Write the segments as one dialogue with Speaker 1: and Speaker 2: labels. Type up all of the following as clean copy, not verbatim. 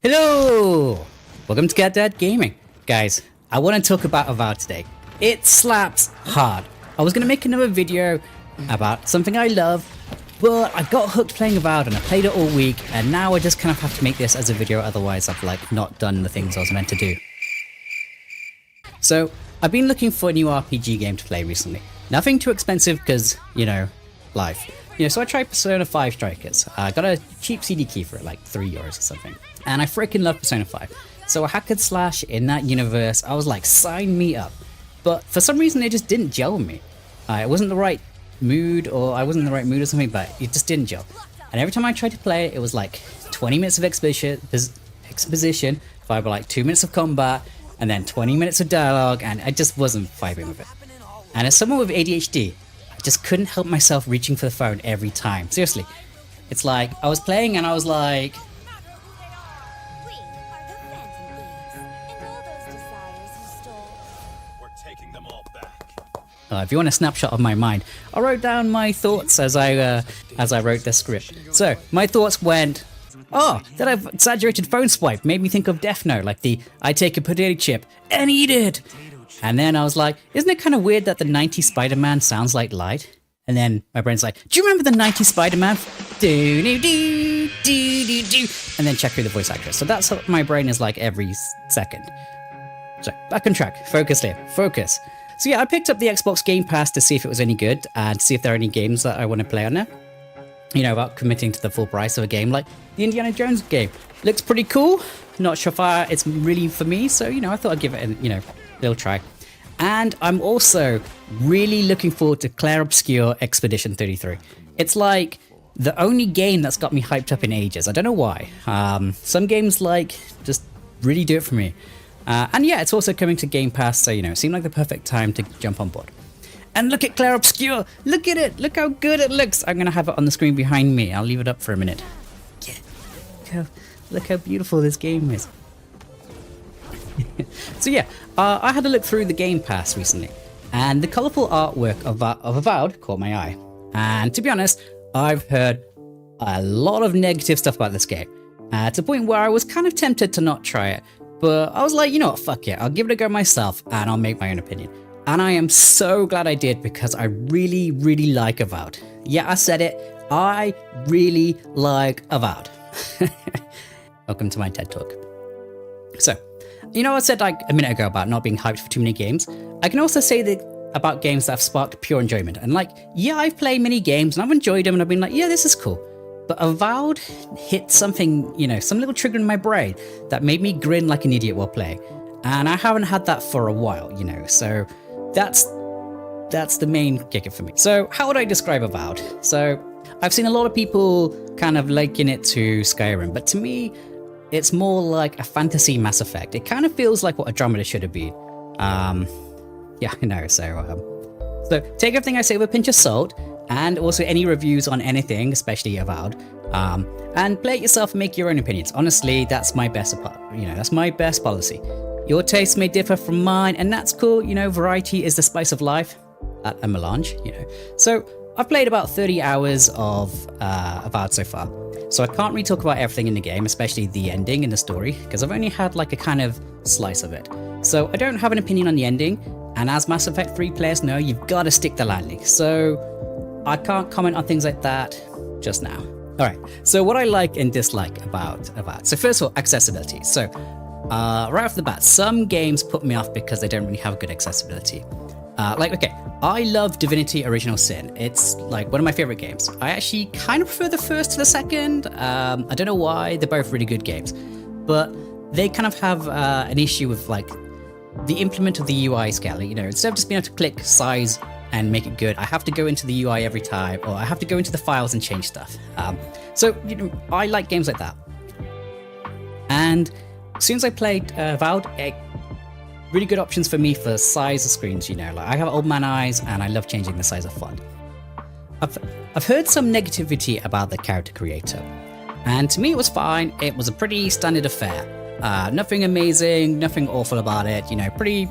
Speaker 1: Hello! Welcome to Get Dead Gaming. Guys, I want to talk about Avowed today. It slaps hard. I was going to make another video about something I love, but I got hooked playing Avowed and I played it all week, and now I just kind of have to make this as a video, otherwise I've not done the things I was meant to do. So, I've been looking for a new RPG game to play recently. Nothing too expensive because, life. So I tried Persona 5 Strikers. I got a cheap CD key for it, like €3 or something. And I freaking love Persona 5. So a hack and slash in that universe, I was like, sign me up. But for some reason, it just didn't gel with me. It wasn't the right mood, or I wasn't in the right mood or something, but it just didn't gel. And every time I tried to play it, it was like 20 minutes of exposition, followed by like 2 minutes of combat, and then 20 minutes of dialogue, and I just wasn't vibing with it. And as someone with ADHD, I just couldn't help myself reaching for the phone every time. Seriously. It's like, I was playing and I was like... if you want a snapshot of my mind, I wrote down my thoughts as I wrote the script. So, my thoughts went... that I've exaggerated phone swipe made me think of Death Note, like the I take a potato chip and eat it. And then I was like, isn't it kind of weird that the 90s Spider-Man sounds like Light? And then my brain's like, do you remember the 90s Spider-Man? Do-do-do-do-do-do. And then check through the voice actress. So that's what my brain is like every second. So back on track. Focus here. Focus. So yeah, I picked up the Xbox Game Pass to see if it was any good and see if there are any games that I want to play on there. Without committing to the full price of a game like the Indiana Jones game. Looks pretty cool. Not sure if it's really for me, so, I thought I'd give it a, little try. And I'm also really looking forward to Clair Obscur Expedition 33. It's like the only game that's got me hyped up in ages. I don't know why. Some games just really do it for me. And yeah, it's also coming to Game Pass, so, it seemed like the perfect time to jump on board. And look at Clair Obscur! Look at it! Look how good it looks! I'm gonna have it on the screen behind me. I'll leave it up for a minute. Yeah. Look how beautiful this game is. So yeah, I had a look through the Game Pass recently, and the colourful artwork of Avowed caught my eye. And to be honest, I've heard a lot of negative stuff about this game, to the point where I was kind of tempted to not try it. But I was like, you know what, fuck it, I'll give it a go myself, and I'll make my own opinion. And I am so glad I did, because I really, really like Avowed. Yeah, I said it. I really like Avowed. Welcome to my TED Talk. So, I said like a minute ago about not being hyped for too many games. I can also say that about games that have sparked pure enjoyment. And yeah, I've played many games and I've enjoyed them and I've been like, yeah, this is cool. But Avowed hit something, some little trigger in my brain that made me grin like an idiot while playing. And I haven't had that for a while, so... That's the main kicker for me. So how would I describe Avowed? So I've seen a lot of people kind of liken it to Skyrim, but to me, it's more like a fantasy Mass Effect. It kind of feels like what Andromeda should have been. Yeah, I know. So take everything I say with a pinch of salt, and also any reviews on anything, especially Avowed, and play it yourself and make your own opinions. Honestly, that's my best, that's my best policy. Your taste may differ from mine, and that's cool. Variety is the spice of life. A melange, So I've played about 30 hours of Avowed so far. So I can't really talk about everything in the game, especially the ending and the story, because I've only had like a kind of slice of it. So I don't have an opinion on the ending, and as Mass Effect 3 players know, you've got to stick the landing. So I can't comment on things like that just now. Alright, so what I like and dislike about Avowed. So first of all, accessibility. So right off the bat, some games put me off because they don't really have good accessibility. I love Divinity Original Sin. It's like one of my favorite games. I actually kind of prefer the first to the second. I don't know why, they're both really good games. But they kind of have an issue with the implement of the UI scale. Instead of just being able to click size and make it good, I have to go into the UI every time, or I have to go into the files and change stuff. So I like games like that. And as soon as I played Avowed, really good options for me for size of screens, I have old man eyes and I love changing the size of font. I've heard some negativity about the character creator, and to me it was fine. It was a pretty standard affair. Nothing amazing, nothing awful about it, pretty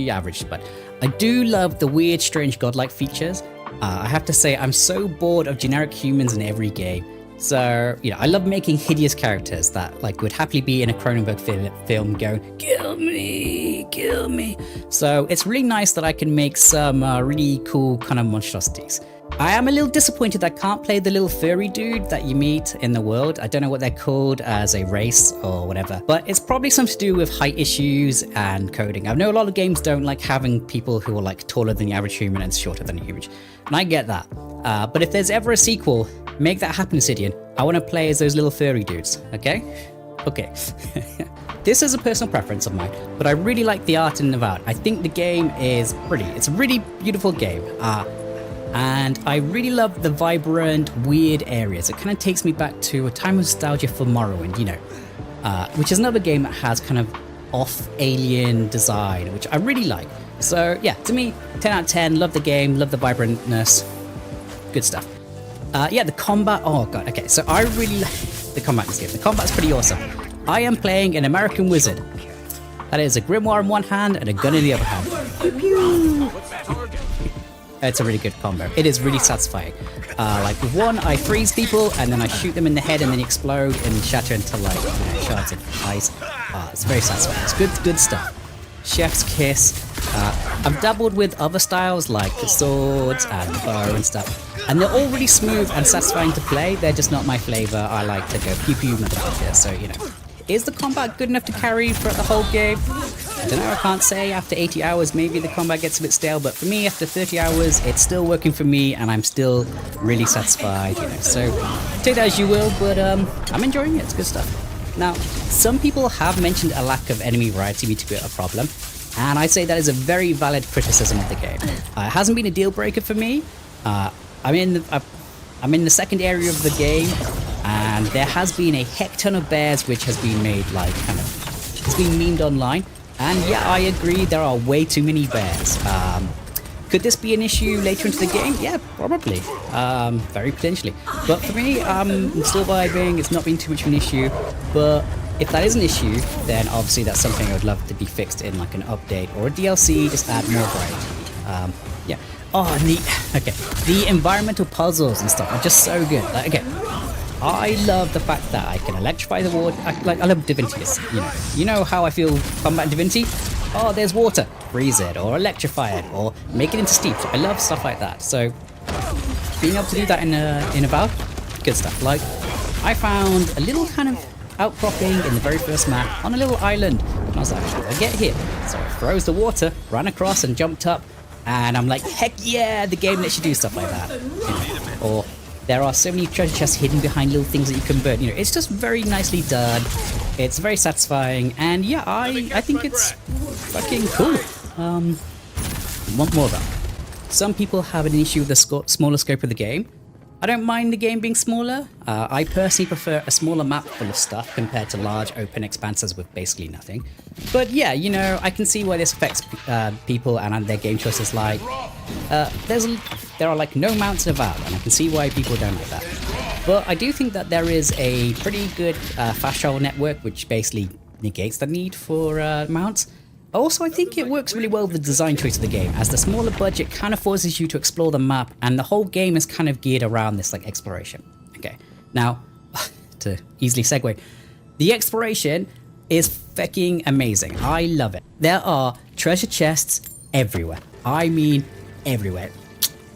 Speaker 1: average, but I do love the weird, strange godlike features. I have to say, I'm so bored of generic humans in every game. So, you know, I love making hideous characters that like would happily be in a Cronenberg film going, kill me, kill me. So it's really nice that I can make some really cool kind of monstrosities. I am a little disappointed I can't play the little furry dude that you meet in the world. I don't know what they're called as a race or whatever, but it's probably something to do with height issues and coding. I know a lot of games don't like having people who are like taller than the average human and shorter than the average, and I get that. But if there's ever a sequel, make that happen, Obsidian. I want to play as those little furry dudes, okay? Okay. This is a personal preference of mine, but I really like the art in Avowed. I think the game is pretty. It's a really beautiful game. And I really love the vibrant, weird areas. It kind of takes me back to a time of nostalgia for Morrowind, you know, which is another game that has kind of off-alien design, which I really like. So yeah, to me, 10 out of 10, love the game, love the vibrantness, good stuff. Yeah, the combat, oh god, okay, so I really like the combat in this game. The combat's pretty awesome. I am playing an American wizard. That is a grimoire in one hand and a gun in the other hand. It's a really good combo. It is really satisfying. Like with one, I freeze people and then I shoot them in the head and then explode and shatter into like, you know, shards of ice. It's very satisfying. It's good stuff. Chef's kiss. I've dabbled with other styles like the swords and the bow and stuff, and they're all really smooth and satisfying to play. They're just not my flavor. I like to go pew pew motherfucker. So you know, is the combat good enough to carry throughout the whole game? I don't know, I can't say. After 80 hours, maybe the combat gets a bit stale, but for me, after 30 hours, it's still working for me, and I'm still really satisfied, you know. So, take that as you will, but I'm enjoying it. It's good stuff. Now, some people have mentioned a lack of enemy variety to be a problem, and I say that is a very valid criticism of the game. It hasn't been a deal breaker for me. I'm in the second area of the game, and there has been a heck ton of bears, which has been made like kind of, it's been memed online. And yeah, I agree, there are way too many bears. Could this be an issue later into the game? Yeah, probably. Very potentially. But for me, I'm still vibing, it's not been too much of an issue. But if that is an issue, then obviously that's something I would love to be fixed in like an update or a DLC, just add more variety. Yeah. Oh, and the environmental puzzles and stuff are just so good. Like, okay. I love the fact that I can electrify the water. I love Divinity. You know how I feel combat Divinity? Oh, there's water. Freeze it, or electrify it, or make it into steam. So I love stuff like that. So being able to do that in Avowed, good stuff. Like I found a little kind of outcropping in the very first map on a little island. And I was like, how do I get here? So I froze the water, ran across and jumped up. And I'm like, heck yeah, the game lets you do stuff like that. You know, or there are so many treasure chests hidden behind little things that you can burn. You know, it's just very nicely done. It's very satisfying, and yeah, I think it's fucking cool. Want more of that. Some people have an issue with the smaller scope of the game. I don't mind the game being smaller. I personally prefer a smaller map full of stuff compared to large open expanses with basically nothing. But yeah, you know, I can see why this affects people and their game choices. Like, there are like no mounts in Avowed, and I can see why people don't like that. But I do think that there is a pretty good fast travel network, which basically negates the need for mounts. Also, I think it works really well with the design choice of the game, as the smaller budget kind of forces you to explore the map, and the whole game is kind of geared around this like exploration. Okay, now, to easily segue, the exploration is fucking amazing. I love it. There are treasure chests everywhere. I mean, everywhere.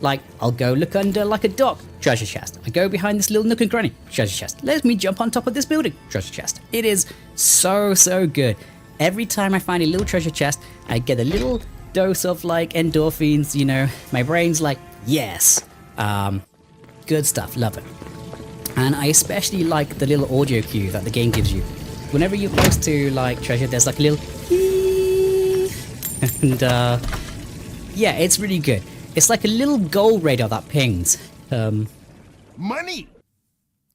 Speaker 1: Like, I'll go look under like a dock, treasure chest. I go behind this little nook and cranny, treasure chest. Let me jump on top of this building, treasure chest. It is so good. Every time I find a little treasure chest, I get a little dose of like endorphins, you know. My brain's like, yes. Good stuff, love it. And I especially like the little audio cue that the game gives you. Whenever you're close to like treasure, there's like a little and yeah, it's really good. It's like a little gold radar that pings.
Speaker 2: Money!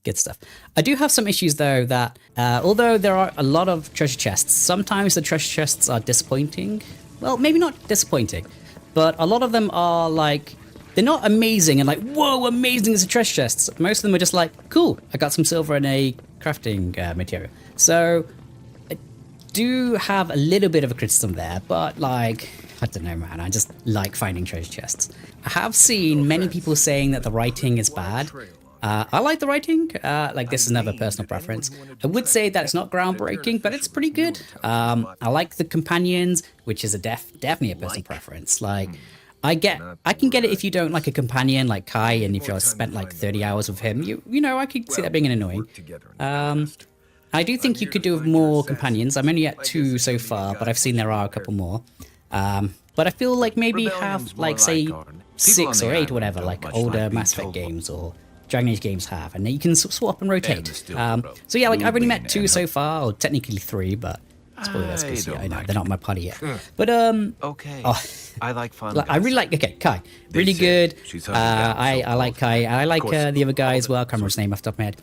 Speaker 1: Good stuff. I do have some issues though that, although there are a lot of treasure chests, sometimes the treasure chests are disappointing. Well, maybe not disappointing, but a lot of them are like, they're not amazing and like, whoa, amazing as a treasure chest. Most of them are just like, cool, I got some silver and a crafting material. So I do have a little bit of a criticism there, but like, I don't know, man, I just like finding treasure chests. I have seen many people saying that the writing is bad. I like the writing. Like this is another personal preference. I would say that it's not groundbreaking, but it's pretty good. I like the companions, which is definitely a personal preference. Like I can get it if you don't like a companion like Kai, and if you've spent like 30 hours with him, you know I could see that being annoying. I do think you could do with more companions. I'm only at 2 so far, but I've seen there are a couple more. But I feel like maybe have like say 6 or 8 or whatever, like older Mass Effect games or Dragon Age games have, and then you can swap and rotate. So yeah, like I've only met 2 so far, or technically 3, but spoilers because I know they're not my party yet. But
Speaker 3: okay.
Speaker 1: oh,
Speaker 3: I like fun.
Speaker 1: I really like Kai, really good. I like Kai. I like the other guy as well. I can't remember his name off the top of my head.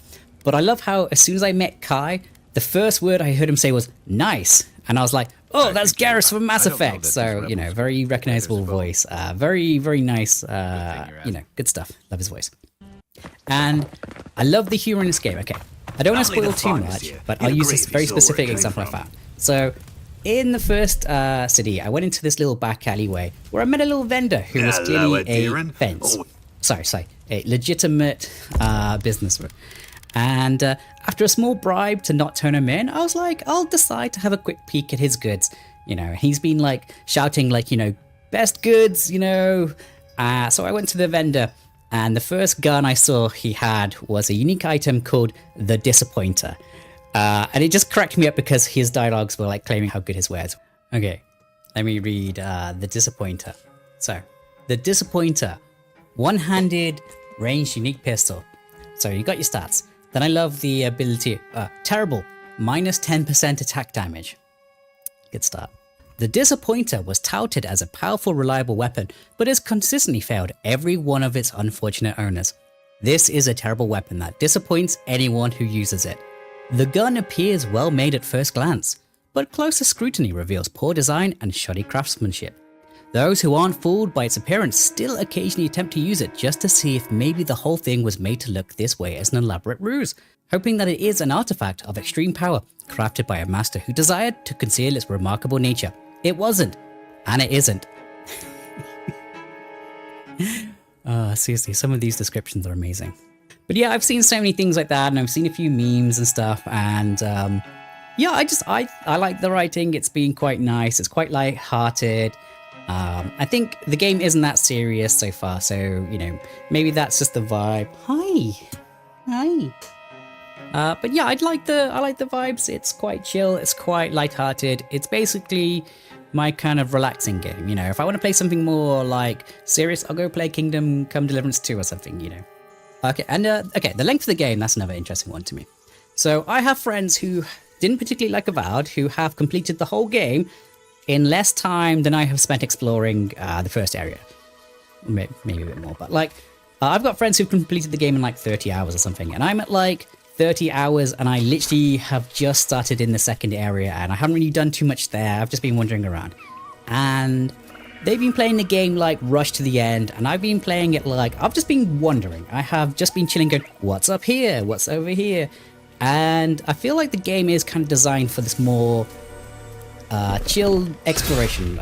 Speaker 1: But I love how as soon as I met Kai, the first word I heard him say was "nice," and I was like, "Oh, that's Garrus from Mass Effect." So you know, very recognizable voice. Very nice. You know, good stuff. Love his voice. And I love the humor in this game. Okay, I don't want to spoil too much, but I'll use this very specific example I found. So, in the first city, I went into this little back alleyway where I met a little vendor who was clearly a fence. Sorry, a legitimate businessman. And after a small bribe to not turn him in, I was like, I'll decide to have a quick peek at his goods. You know, he's been like shouting like, you know, best goods, you know. So I went to the vendor, and the first gun I saw he had was a unique item called the Disappointer. And it just cracked me up because his dialogues were like claiming how good his wares were. Okay, let me read the Disappointer. So, the Disappointer, one-handed ranged unique pistol. So you got your stats. Then I love the ability, terrible, minus 10% attack damage. Good start. The Disappointer was touted as a powerful, reliable weapon, but has consistently failed every one of its unfortunate owners. This is a terrible weapon that disappoints anyone who uses it. The gun appears well made at first glance, but closer scrutiny reveals poor design and shoddy craftsmanship. Those who aren't fooled by its appearance still occasionally attempt to use it just to see if maybe the whole thing was made to look this way as an elaborate ruse, hoping that it is an artifact of extreme power crafted by a master who desired to conceal its remarkable nature. It wasn't, and it isn't. Seriously, some of these descriptions are amazing. But yeah, I've seen so many things like that, and I've seen a few memes and stuff, and yeah, I like the writing. It's been quite nice. It's quite light-hearted. I think the game isn't that serious so far, so you know, maybe that's just the vibe. Hi. But yeah, I like the vibes. It's quite chill. It's quite light-hearted. It's basically my kind of relaxing game. You know, if I want to play something more like serious, I'll go play Kingdom Come Deliverance 2 or something. You know. Okay, and okay, the length of the game, that's another interesting one to me. So I have friends who didn't particularly like Avowed, who have completed the whole game in less time than I have spent exploring the first area. Maybe a bit more, but like, I've got friends who've completed the game in like 30 hours or something, and I'm at like 30 hours, and I literally have just started in the second area, and I haven't really done too much there. I've just been wandering around. And they've been playing the game like rushed to the end, and I've been playing it like I've just been wandering. I have just been chilling going, what's up here? What's over here? And I feel like the game is kind of designed for this more chill exploration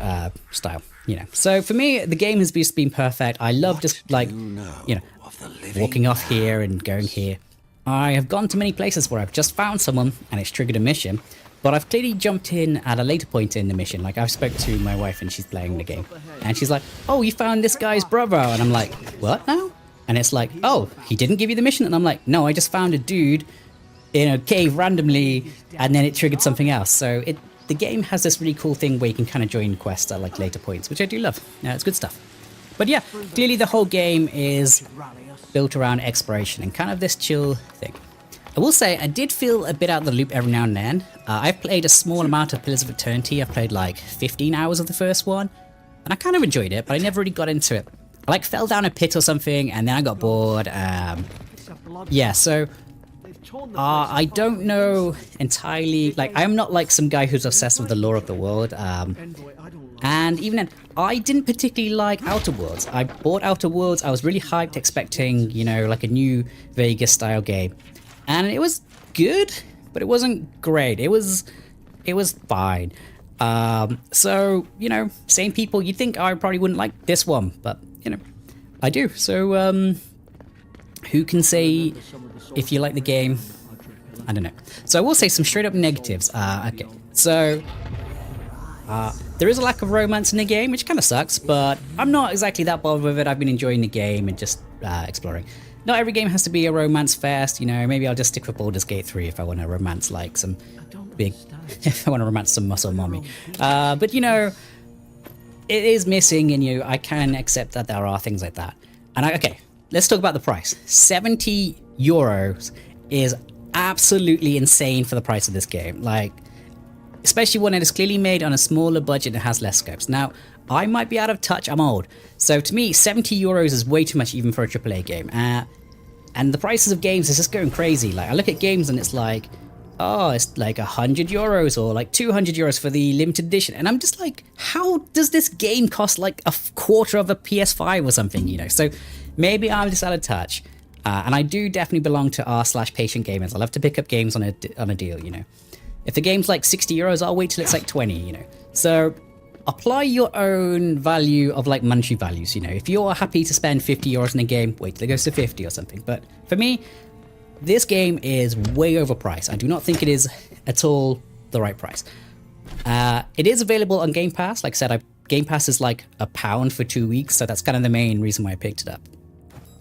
Speaker 1: style, you know. So for me, the game has just been perfect. I love just like, you know, walking off here and going here. I have gone to many places where I've just found someone and it's triggered a mission, but I've clearly jumped in at a later point in the mission. Like, I've spoke to my wife and she's playing the game, and she's like, oh, you found this guy's brother, and I'm like, what now? And it's like, oh, he didn't give you the mission? And I'm like, no, I just found a dude in a cave randomly, and then it triggered something else. So the game has this really cool thing where you can kind of join quests at like later points, which I do love. It's good stuff. But yeah, clearly the whole game is built around exploration and kind of this chill thing. I will say I did feel a bit out of the loop every now and then. I've played a small amount of Pillars of Eternity. I've played like 15 hours of the first one, and I kind of enjoyed it, but I never really got into it. I like fell down a pit or something, and then I got bored. Yeah, so I don't know entirely. Like, I'm not like some guy who's obsessed with the lore of the world. And even then, I didn't particularly like Outer Worlds. I bought Outer Worlds. I was really hyped, expecting, you know, like a new Vegas-style game. And it was good, but it wasn't great. It was fine. So, you know, same people, you'd think I probably wouldn't like this one, but, you know, I do. So, Who can say if you like the game? I don't know. So I will say some straight up negatives. Okay, so there is a lack of romance in the game, which kind of sucks, but I'm not exactly that bothered with it. I've been enjoying the game and just exploring. Not every game has to be a romance fest, you know. Maybe I'll just stick with Baldur's Gate 3 if I want to romance like some big, if I want to romance some muscle mommy. But you know, it is missing, and I can accept that there are things like that. And okay, let's talk about the price. 70 euros is absolutely insane for the price of this game. Like, especially when it is clearly made on a smaller budget and has less scopes. Now, I might be out of touch, I'm old. So to me, 70 euros is way too much even for a AAA game. And the prices of games is just going crazy. Like, I look at games and it's like, oh, it's like 100 euros or like 200 euros for the limited edition. And I'm just like, how does this game cost like a quarter of a PS5 or something, you know? So maybe I'm just out of touch. And I do definitely belong to r/patient gamers. I love to pick up games on a deal, you know. If the game's like 60 euros, I'll wait till it's like 20, you know. So apply your own value of like monetary values, you know. If you're happy to spend 50 euros in a game, wait till it goes to 50 or something. But for me, this game is way overpriced. I do not think it is at all the right price. It is available on Game Pass. Like I said, Game Pass is like £1 for 2 weeks, so that's kind of the main reason why I picked it up.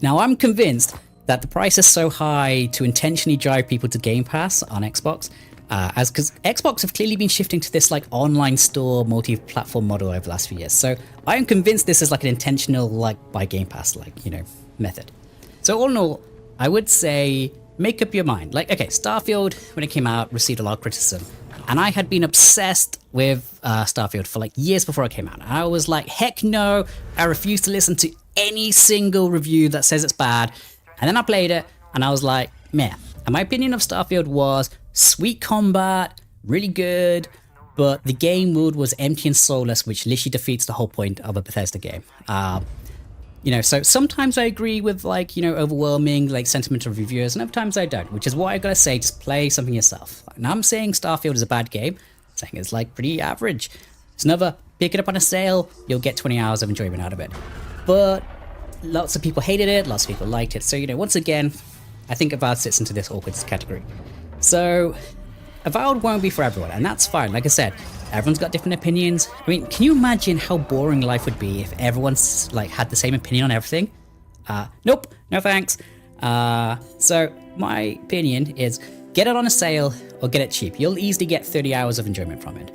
Speaker 1: Now, I'm convinced that the price is so high to intentionally drive people to Game Pass on Xbox, because Xbox have clearly been shifting to this like online store multi-platform model over the last few years. So I am convinced this is like an intentional like buy Game Pass like, you know, method. So all in all, I would say make up your mind. Like, okay, Starfield, when it came out, received a lot of criticism. And I had been obsessed with Starfield for like years before it came out. I was like, heck no, I refuse to listen to any single review that says it's bad. And then I played it and I was like, meh. And my opinion of Starfield was sweet combat, really good, but the game mode was empty and soulless, which literally defeats the whole point of a Bethesda game. You know, so sometimes I agree with like, you know, overwhelming like sentiment of reviewers, and other times I don't, which is why I gotta say, just play something yourself. Now I'm saying Starfield is a bad game, I'm saying it's like pretty average. It's another pick it up on a sale, you'll get 20 hours of enjoyment out of it. But lots of people hated it, lots of people liked it. So, you know, once again, I think Avowed sits into this awkward category. So, Avowed won't be for everyone, and that's fine. Like I said, everyone's got different opinions. I mean, can you imagine how boring life would be if everyone's like had the same opinion on everything? Nope, no thanks. So my opinion is get it on a sale or get it cheap. You'll easily get 30 hours of enjoyment from it.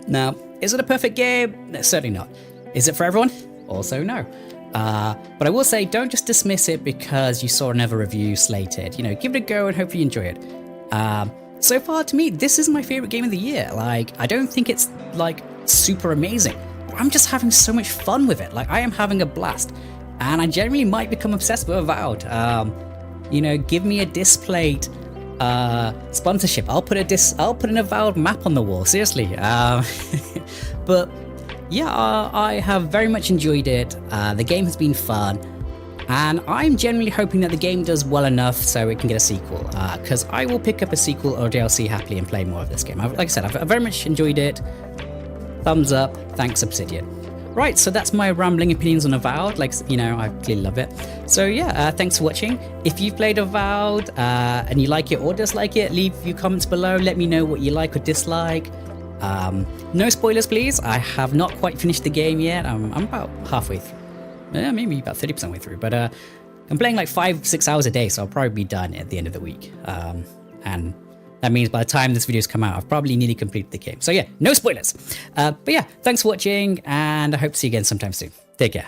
Speaker 1: Now, is it a perfect game? No, certainly not. Is it for everyone? Also no. But I will say, don't just dismiss it because you saw another review slated. You know, give it a go and hope you enjoy it. So far, to me, this is my favorite game of the year. Like, I don't think it's, like, super amazing, but I'm just having so much fun with it. Like, I am having a blast, and I generally might become obsessed with Avowed. You know, give me a Displate sponsorship. I'll put an Avowed map on the wall, seriously. But, yeah, I have very much enjoyed it. The game has been fun. And I'm generally hoping that the game does well enough so it can get a sequel, because I will pick up a sequel or DLC happily and play more of this game. Like I said, I've very much enjoyed it. Thumbs up, thanks Obsidian. Right, so that's my rambling opinions on Avowed. Like, you know, I clearly love it. So yeah, thanks for watching. If you've played Avowed and you like it or dislike it, leave your comments below. Let me know what you like or dislike. No spoilers, please. I have not quite finished the game yet. I'm about halfway through. Maybe about 30% way through, but I'm playing like 5-6 hours a day, so I'll probably be done at the end of the week. And that means by the time this video's come out, I've probably nearly completed the game. So yeah, no spoilers. But yeah, thanks for watching, and I hope to see you again sometime soon. Take care.